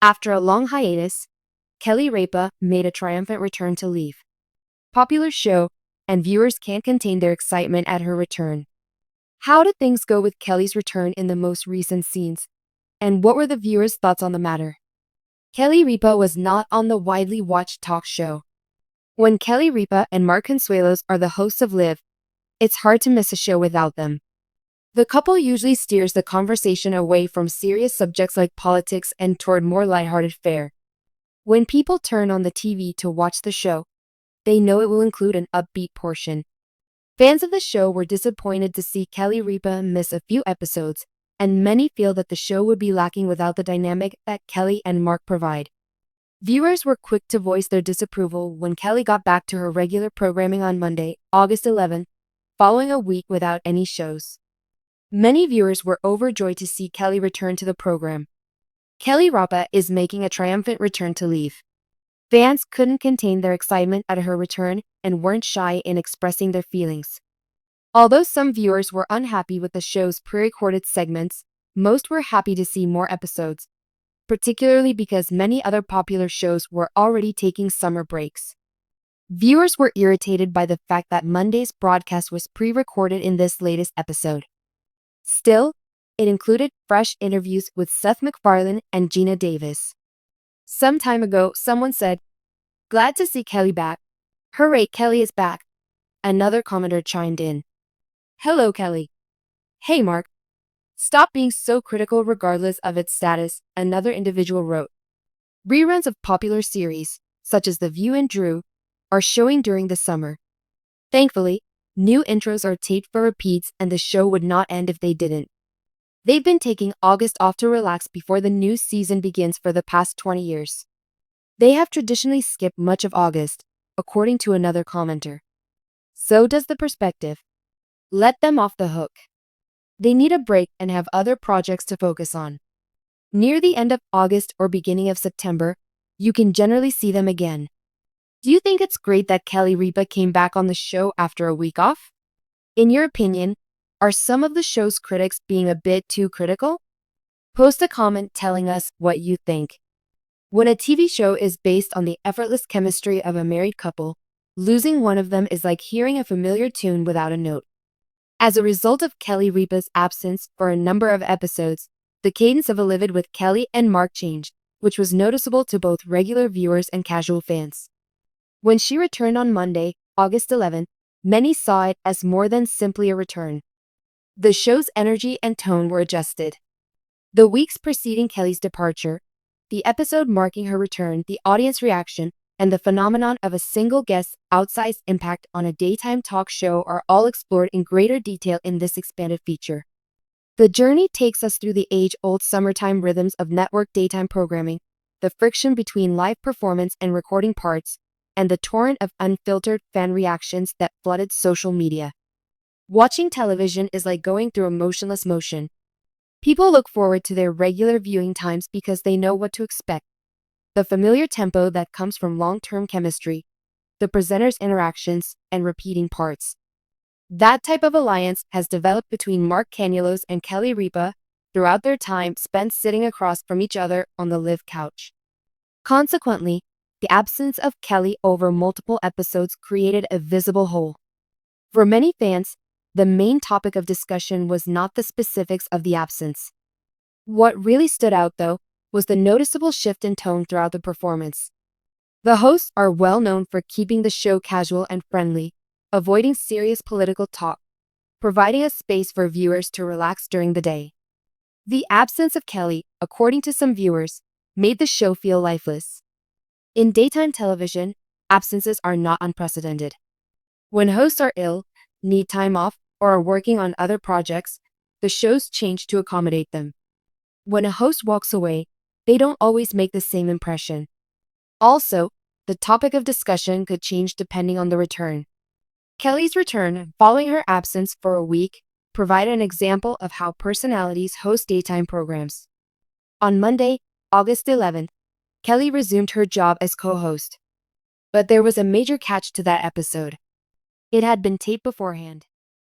After a long hiatus, Kelly Ripa made a triumphant return to Leave. Popular show, and viewers can't contain their excitement at her return. How did things go with Kelly's return in the most recent scenes? And what were the viewers' thoughts on the matter? Kelly Ripa was not on the widely watched talk show. When Kelly Ripa and Mark Consuelos are the hosts of Live, it's hard to miss a show without them. The couple usually steers the conversation away from serious subjects like politics and toward more lighthearted fare. When people turn on the TV to watch the show, they know it will include an upbeat portion. Fans of the show were disappointed to see Kelly Ripa miss a few episodes, and many feel that the show would be lacking without the dynamic that Kelly and Mark provide. Viewers were quick to voice their disapproval when Kelly got back to her regular programming on Monday, August 11th, following a week without any shows. Many viewers were overjoyed to see Kelly return to the program. Kelly Ripa is making a triumphant return to Leave. Fans couldn't contain their excitement at her return and weren't shy in expressing their feelings. Although some viewers were unhappy with the show's pre-recorded segments, most were happy to see more episodes, particularly because many other popular shows were already taking summer breaks. Viewers were irritated by the fact that Monday's broadcast was pre-recorded in this latest episode. Still, it included fresh interviews with Seth MacFarlane and Gina Davis. Some time ago, someone said, "Glad to see Kelly back. Hooray, Kelly is back." Another commenter chimed in, "Hello, Kelly." "Hey, Mark. Stop being so critical regardless of its status," another individual wrote. Reruns of popular series, such as The View and Drew, are showing during the summer. Thankfully, new intros are taped for repeats and the show would not end if they didn't. They've been taking August off to relax before the new season begins for the past 20 years. They have traditionally skipped much of August, according to another commenter. So does the perspective. Let them off the hook. They need a break and have other projects to focus on. Near the end of August or beginning of September, you can generally see them again. Do you think it's great that Kelly Ripa came back on the show after a week off? In your opinion, are some of the show's critics being a bit too critical? Post a comment telling us what you think. When a TV show is based on the effortless chemistry of a married couple, losing one of them is like hearing a familiar tune without a note. As a result of Kelly Ripa's absence for a number of episodes, the cadence of Livid with Kelly and Mark changed, which was noticeable to both regular viewers and casual fans. When she returned on Monday, August 11th, many saw it as more than simply a return. The show's energy and tone were adjusted. The weeks preceding Kelly's departure, the episode marking her return, the audience reaction, and the phenomenon of a single guest's outsized impact on a daytime talk show are all explored in greater detail in this expanded feature. The journey takes us through the age-old summertime rhythms of network daytime programming, the friction between live performance and recording parts, and the torrent of unfiltered fan reactions that flooded social media. Watching television is like going through emotionless motion. People look forward to their regular viewing times because they know what to expect. The familiar tempo that comes from long-term chemistry, the presenters' interactions, and repeating parts. That type of alliance has developed between Mark Consuelos and Kelly Ripa throughout their time spent sitting across from each other on the Live couch. Consequently, the absence of Kelly over multiple episodes created a visible hole. For many fans, the main topic of discussion was not the specifics of the absence. What really stood out, though, was the noticeable shift in tone throughout the performance. The hosts are well known for keeping the show casual and friendly, avoiding serious political talk, providing a space for viewers to relax during the day. The absence of Kelly, according to some viewers, made the show feel lifeless. In daytime television, absences are not unprecedented. When hosts are ill, need time off, or are working on other projects, the shows change to accommodate them. When a host walks away, they don't always make the same impression. Also, the topic of discussion could change depending on the return. Kelly's return, following her absence for a week, provided an example of how personalities host daytime programs. On Monday, August 11th, Kelly resumed her job as co-host. But there was a major catch to that episode. It had been taped beforehand.